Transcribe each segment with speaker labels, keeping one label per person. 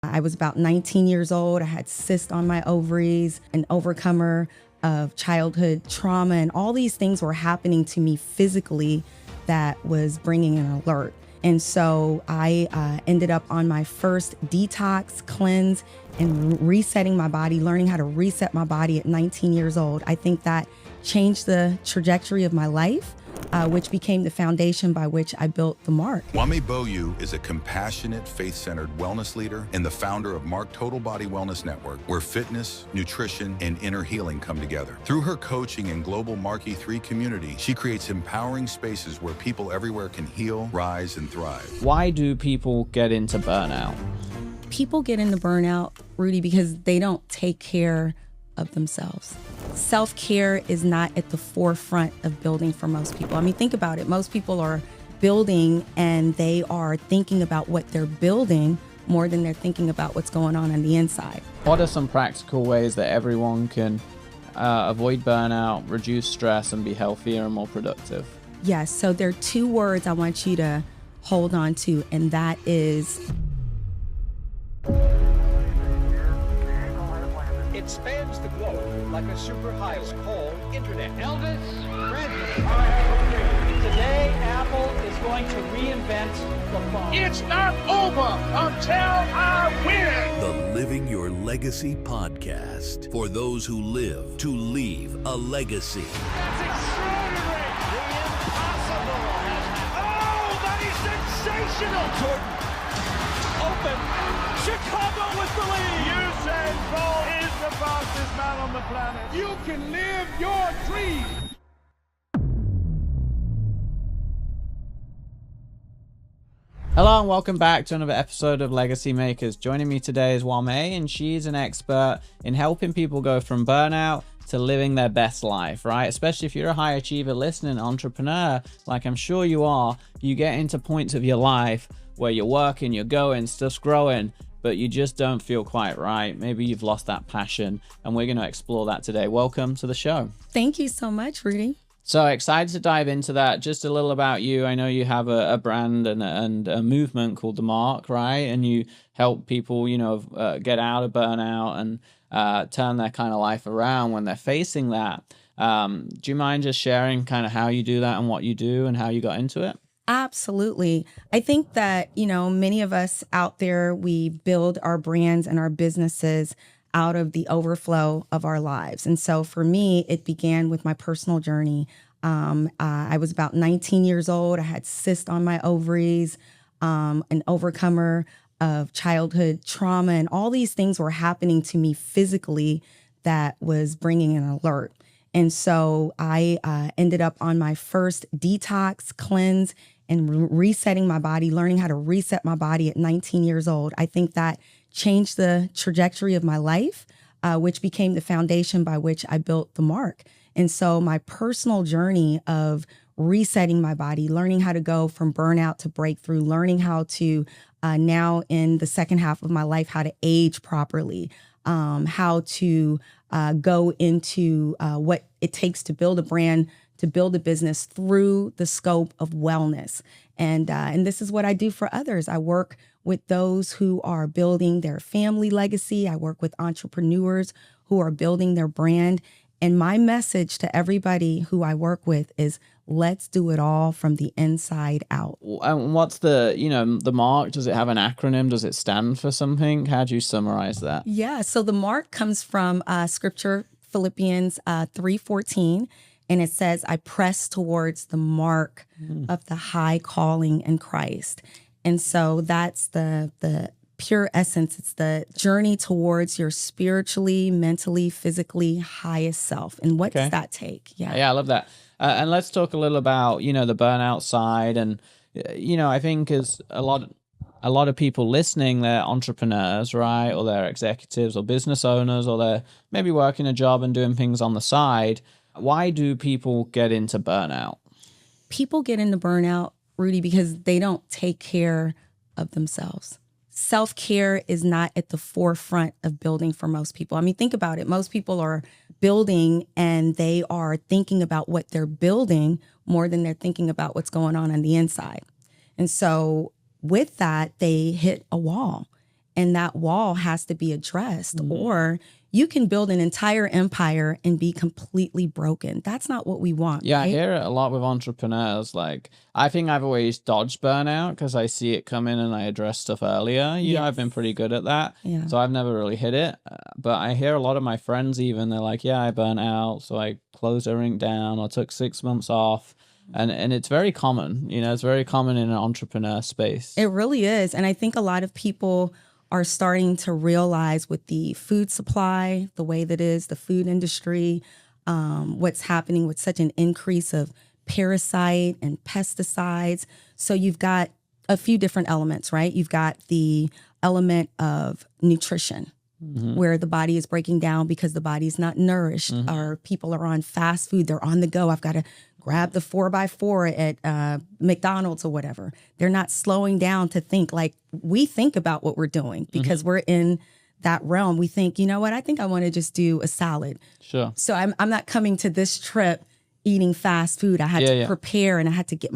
Speaker 1: I was about 19 years old. I had cysts on my ovaries, an overcomer of childhood trauma, and all these things were happening to me physically that was bringing an alert. And so I ended up on my first detox cleanse and resetting my body, learning how to reset my body at 19 years old. I think that changed the trajectory of my life, which became the foundation by which I built the Mark.
Speaker 2: Whamae Boayue is a compassionate, faith-centered wellness leader and the founder of Mark Total Body Wellness Network, where fitness, nutrition, and inner healing come together. Through her coaching and global Mark E3 community, she creates empowering spaces where people everywhere can heal, rise, and thrive.
Speaker 3: Why do people get into burnout?
Speaker 1: People get into burnout, Rudy, because they don't take care of themselves. Self-care is not at the forefront of building for most people. I mean, think about it. Most people are building and they are thinking about what they're building more than they're thinking about what's going on the inside.
Speaker 3: What are some practical ways that everyone can avoid burnout, reduce stress, and be healthier and more productive?
Speaker 1: Yes, so there are two words I want you to hold on to, and that is...
Speaker 4: It spans the globe like a superhighway called internet.
Speaker 5: Elvis Presley.
Speaker 4: Today, Apple is going to reinvent the phone.
Speaker 5: It's not over until I win.
Speaker 6: The Living Your Legacy podcast for those who live to leave a legacy.
Speaker 5: That's extraordinary. The impossible has happened. Oh, that is sensational.
Speaker 4: Jordan, open. Chicago with the lead.
Speaker 5: Usain Bolt is the fastest man on the planet. You can live your dream.
Speaker 3: Hello and welcome back to another episode of Legacy Makers. Joining me today is Whamae, and she's an expert in helping people go from burnout to living their best life, right? Especially if you're a high achiever, listening, entrepreneur, like I'm sure you are, you get into points of your life where you're working, you're going, stuff's growing, but you just don't feel quite right. Maybe you've lost that passion, and we're going to explore that today. Welcome to the show.
Speaker 1: Thank you so much, Rudy.
Speaker 3: So excited to dive into that. Just a little about you. I know you have a brand and a movement called The Mark, right? And you help people, get out of burnout and turn their kind of life around when they're facing that. Do you mind just sharing kind of how you do that and what you do and how you got into it?
Speaker 1: Absolutely. I think that, many of us out there, we build our brands and our businesses out of the overflow of our lives. And so for me, it began with my personal journey. I was about 19 years old. I had cysts on my ovaries, an overcomer of childhood trauma, and all these things were happening to me physically that was bringing an alert. And so I ended up on my first detox cleanse and resetting my body, learning how to reset my body at 19 years old. I think that changed the trajectory of my life, which became the foundation by which I built the Mark. And so my personal journey of resetting my body, learning how to go from burnout to breakthrough, learning how to now in the second half of my life, how to age properly, how to go into what it takes to build a brand, to build a business through the scope of wellness. And this is what I do for others. I work with those who are building their family legacy. I work with entrepreneurs who are building their brand. And my message to everybody who I work with is, let's do it all from the inside out.
Speaker 3: And what's the Mark? Does it have an acronym? Does it stand for something? How do you summarize that?
Speaker 1: Yeah, so the Mark comes from scripture, Philippians 3:14. And it says, I press towards the mark of the high calling in Christ. And so that's the pure essence. It's the journey towards your spiritually, mentally, physically highest self. And what does that take?
Speaker 3: Yeah, I love that. And let's talk a little about, the burnout side. And, I think as a lot of people listening, they're entrepreneurs, right? Or they're executives or business owners, or they're maybe working a job and doing things on the side. Why do people get into burnout?
Speaker 1: People get into burnout, Rudy, because they don't take care of themselves. Self-care is not at the forefront of building for most people. I mean, think about it. Most people are building and they are thinking about what they're building more than they're thinking about what's going on the inside. And so with that, they hit a wall. and that wall has to be addressed, or you can build an entire empire and be completely broken. That's not what we want.
Speaker 3: Yeah, I
Speaker 1: right?
Speaker 3: hear it a lot with entrepreneurs. Like, I think I've always dodged burnout because I see it come in and I address stuff earlier. You know, I've been pretty good at that.
Speaker 1: Yeah.
Speaker 3: So I've never really hit it. But I hear a lot of my friends even, they're like, yeah, I burnt out. So I closed everything down or took 6 months off. And it's very common. You know, it's very common in an entrepreneur space.
Speaker 1: It really is. And I think a lot of people are starting to realize with the food supply, the way that is, the food industry, what's happening with such an increase of parasite and pesticides. So you've got a few different elements, right? You've got the element of nutrition, where the body is breaking down because the body's not nourished, or people are on fast food, they're on the go. I've got to grab the 4x4 at McDonald's or whatever. They're not slowing down to think like we think about what we're doing, because we're in that realm. We think, you know what, I think I want to just do a salad.
Speaker 3: Sure.
Speaker 1: So I'm not coming to this trip eating fast food. I had to prepare, and I had to get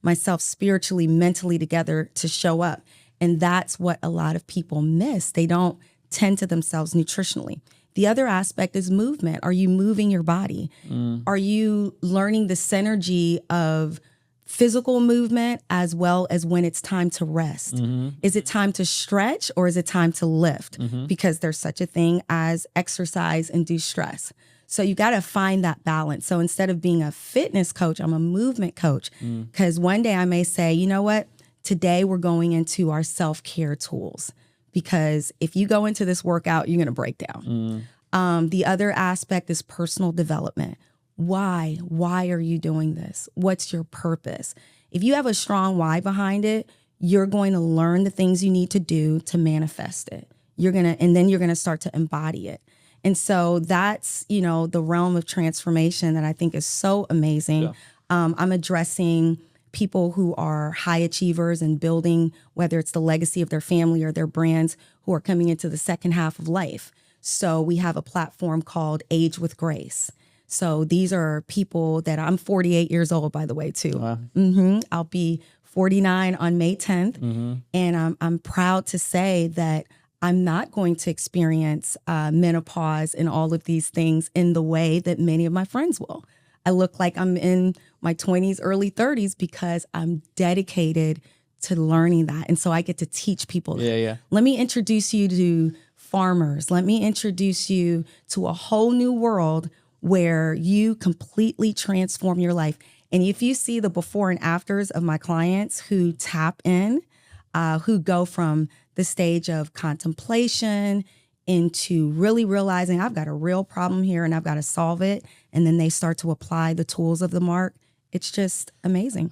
Speaker 1: myself spiritually, mentally together to show up. And that's what a lot of people miss. They don't tend to themselves nutritionally. The other aspect is movement. Are you moving your body? Are you learning the synergy of physical movement as well as when it's time to rest? Is it time to stretch, or is it time to lift? Because there's such a thing as exercise-induced stress. So you got to find that balance. So instead of being a fitness coach, I'm a movement coach, because one day I may say, you know what? Today we're going into our self-care tools. Because if you go into this workout, you're going to break down. The other aspect is personal development. Why? Why are you doing this? What's your purpose? If you have a strong why behind it, you're going to learn the things you need to do to manifest it. And then you're going to start to embody it. And so that's, you know, the realm of transformation that I think is so amazing.
Speaker 3: Yeah.
Speaker 1: I'm addressing people who are high achievers and building, whether it's the legacy of their family or their brands, who are coming into the second half of life. So we have a platform called Age with Grace. So these are people that I'm 48 years old, by the way, too.
Speaker 3: Wow.
Speaker 1: I'll be 49 on May 10th. And I'm proud to say that I'm not going to experience menopause and all of these things in the way that many of my friends will. I look like I'm in my 20s, early 30s, because I'm dedicated to learning that. And so I get to teach people that.
Speaker 3: Yeah.
Speaker 1: Let me introduce you to farmers. Let me introduce you to a whole new world where you completely transform your life. And if you see the before and afters of my clients who tap in, who go from the stage of contemplation into really realizing I've got a real problem here and I've got to solve it, and then they start to apply the tools of the Mark, it's just amazing.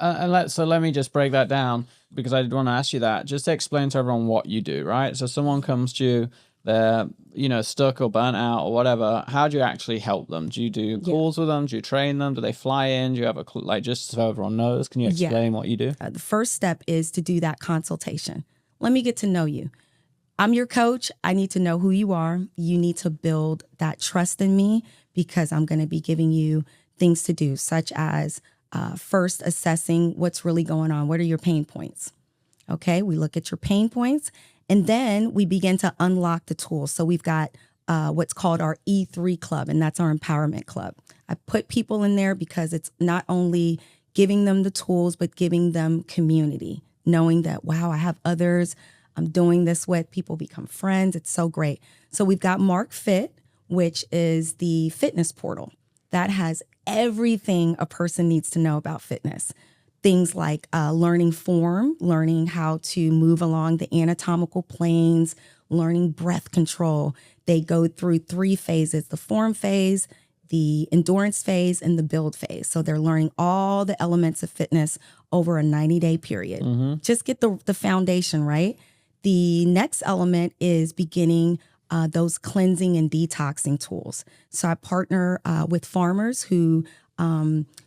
Speaker 3: So let me just break that down, because I did want to ask you that. Just to explain to everyone what you do, right? So someone comes to you, they're, you know, stuck or burnt out or whatever. How do you actually help them? Do you do calls with them? Do you train them? Do they fly in? Do you have like, just so everyone knows, can you explain what you do?
Speaker 1: The first step is to do that consultation. Let me get to know you. I'm your coach. I need to know who you are. You need to build that trust in me, because I'm going to be giving you things to do, such as first assessing what's really going on. What are your pain points? Okay, we look at your pain points, and then we begin to unlock the tools. So we've got what's called our E3 club, and that's our empowerment club. I put people in there because it's not only giving them the tools, but giving them community, knowing that, wow, I have others I'm doing this with. People become friends. It's so great. So we've got Mark Fit, which is the fitness portal that has everything a person needs to know about fitness. Things like learning form, learning how to move along the anatomical planes, learning breath control. They go through 3 phases: the form phase, the endurance phase, and the build phase. So they're learning all the elements of fitness over a 90-day period. Just get the foundation right. The next element is beginning those cleansing and detoxing tools. So I partner with farmers who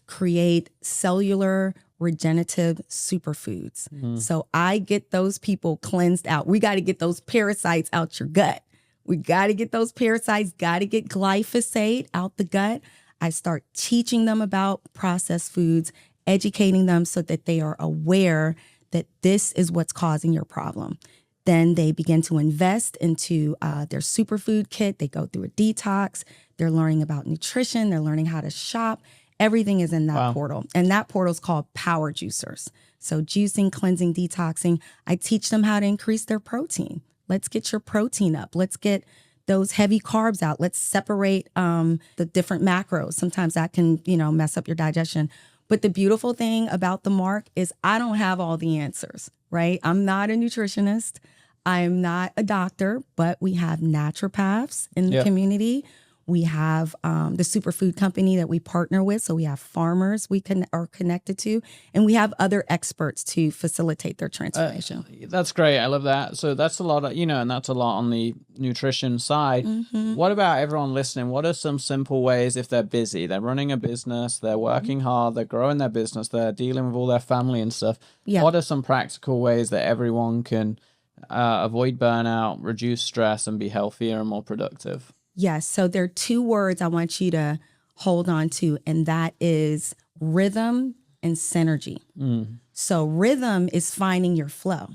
Speaker 1: create cellular regenerative superfoods. So I get those people cleansed out. We got to get those parasites out your gut. We got to get those parasites, got to get glyphosate out the gut. I start teaching them about processed foods, educating them so that they are aware that this is what's causing your problem. Then they begin to invest into their superfood kit. They go through a detox. They're learning about nutrition. They're learning how to shop. Everything is in that portal. And that portal is called Power Juicers. So juicing, cleansing, detoxing. I teach them how to increase their protein. Let's get your protein up. Let's get those heavy carbs out. Let's separate the different macros. Sometimes that can, mess up your digestion. But the beautiful thing about the Mark is I don't have all the answers, right? I'm not a nutritionist. I'm not a doctor, but we have naturopaths in the community. We have the superfood company that we partner with. So we have farmers we are connected to, and we have other experts to facilitate their transformation.
Speaker 3: That's great. I love that. So that's a lot of, and that's a lot on the nutrition side. Mm-hmm. What about everyone listening? What are some simple ways if they're busy, they're running a business, they're working hard, they're growing their business, they're dealing with all their family and stuff. Yeah. What are some practical ways that everyone can avoid burnout, reduce stress, and be healthier and more productive?
Speaker 1: Yes. So there are 2 words I want you to hold on to, and that is rhythm and synergy. So rhythm is finding your flow.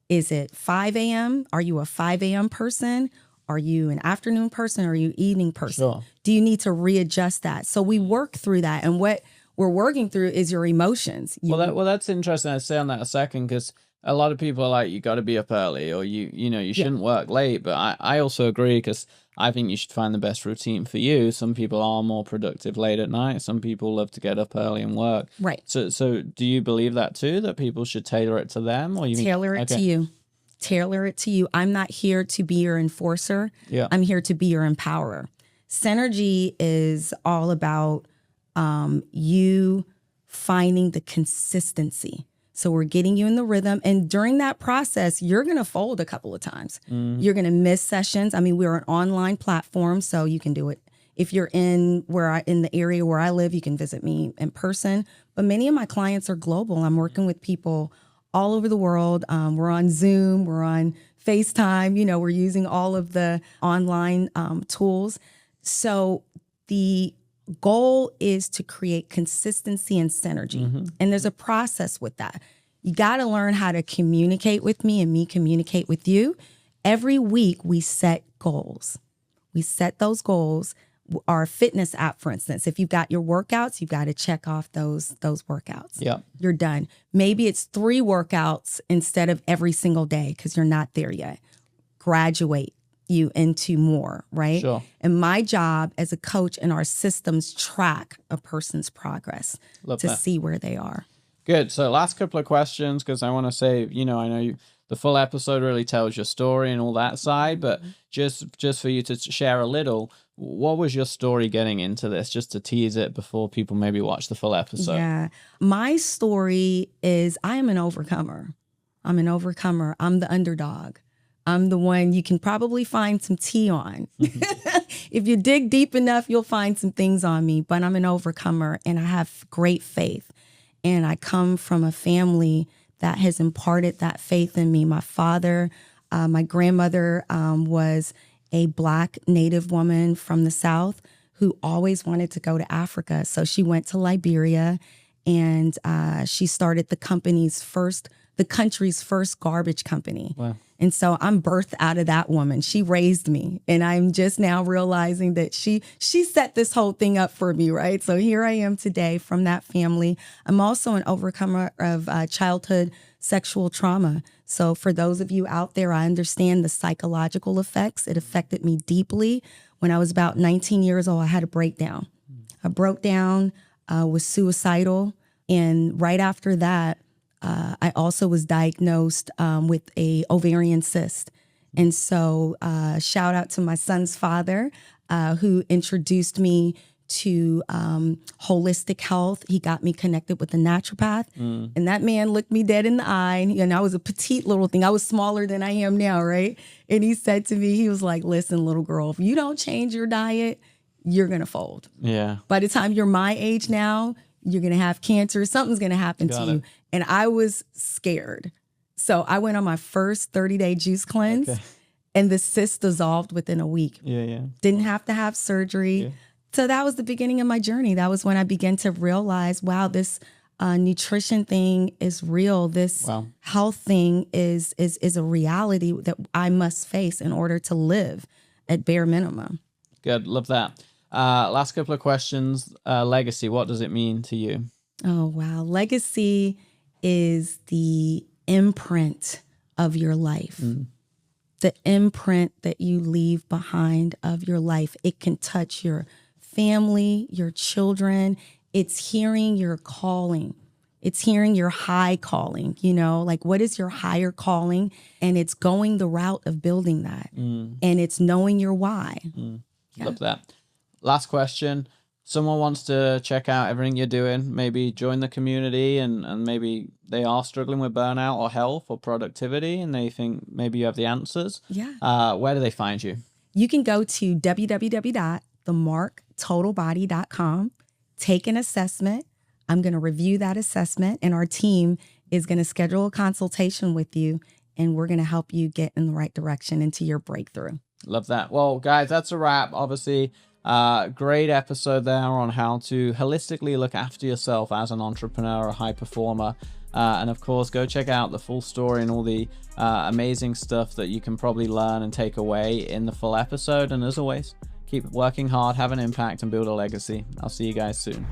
Speaker 1: Is it 5 a.m.? Are you a 5 a.m. person? Are you an afternoon person? Or are you evening person? Sure. Do you need to readjust that? So we work through that. And what we're working through is your emotions.
Speaker 3: Well, that's interesting. I'd say on that a second, because a lot of people are like, you got to be up early, or you shouldn't work late. But I also agree, because I think you should find the best routine for you. Some people are more productive late at night. Some people love to get up early and work.
Speaker 1: Right.
Speaker 3: So do you believe that too, that people should tailor it to them? Or
Speaker 1: tailor it to you. Tailor it to you. I'm not here to be your enforcer. Yeah. I'm here to be your empowerer. Synergy is all about you finding the consistency. So we're getting you in the rhythm. And during that process, you're going to fold a couple of times. You're going to miss sessions. I mean, we're an online platform, so you can do it. If you're in the area where I live, you can visit me in person. But many of my clients are global. I'm working with people all over the world. We're on Zoom. We're on FaceTime. We're using all of the online tools. So the goal is to create consistency and synergy. And there's a process with that. You got to learn how to communicate with me and me communicate with you. Every week we set goals. We set those goals. Our fitness app, for instance, if you've got your workouts, you've got to check off those workouts. Yeah. You're done. Maybe it's 3 workouts instead of every single day because you're not there yet. Graduate you into more, right? Sure. And my job as a coach and our systems track a person's progress to see where they are.
Speaker 3: Good. So last couple of questions, because I want to say, I know the full episode really tells your story and all that side, but just for you to share a little, what was your story getting into this, just to tease it before people maybe watch the full episode? Yeah.
Speaker 1: My story is I am an overcomer. I'm an overcomer. I'm the underdog. I'm the one you can probably find some tea on. If you dig deep enough, you'll find some things on me, but I'm an overcomer and I have great faith. And I come from a family that has imparted that faith in me. My father, my grandmother was a Black Native woman from the South who always wanted to go to Africa. So she went to Liberia and she started the country's first garbage company. Wow. And so I'm birthed out of that woman. She raised me. And I'm just now realizing that she set this whole thing up for me, right? So here I am today from that family. I'm also an overcomer of childhood sexual trauma. So for those of you out there, I understand the psychological effects. It affected me deeply. When I was about 19 years old, I had a breakdown. I broke down, was suicidal. And right after that, I also was diagnosed with a ovarian cyst. And so shout out to my son's father who introduced me to holistic health. He got me connected with a naturopath. And that man looked me dead in the eye. And I was a petite little thing. I was smaller than I am now, right? And he said to me, he was like, listen, little girl, if you don't change your diet, you're going to fold. Yeah. By the time you're my age now, you're going to have cancer. Something's going to happen to you. And I was scared. So I went on my first 30-day juice cleanse and the cyst dissolved within a week. Didn't have to have surgery. So that was the beginning of my journey. That was when I began to realize, wow, nutrition thing is real. This health thing is a reality that I must face in order to live at bare minimum.
Speaker 3: Good. Love that. Last couple of questions. Legacy, what does it mean to you?
Speaker 1: Oh, wow. Legacy is the imprint of your life. The imprint that you leave behind of your life. It can touch your family, your children. It's hearing your calling. It's hearing your high calling, you know, like what is your higher calling? And it's going the route of building that. And it's knowing your why.
Speaker 3: Love that. Last question. Someone wants to check out everything you're doing, maybe join the community, and maybe they are struggling with burnout or health or productivity, and they think maybe you have the answers.
Speaker 1: Yeah.
Speaker 3: Where do they find you?
Speaker 1: You can go to www.themarktotalbody.com, take an assessment. I'm going to review that assessment, and our team is going to schedule a consultation with you, and we're going to help you get in the right direction into your breakthrough.
Speaker 3: Love that. Well, guys, that's a wrap. Obviously, great episode there on how to holistically look after yourself as an entrepreneur, a high performer. And of course, go check out the full story and all the amazing stuff that you can probably learn and take away in the full episode. And as always, keep working hard, have an impact, and build a legacy. I'll see you guys soon.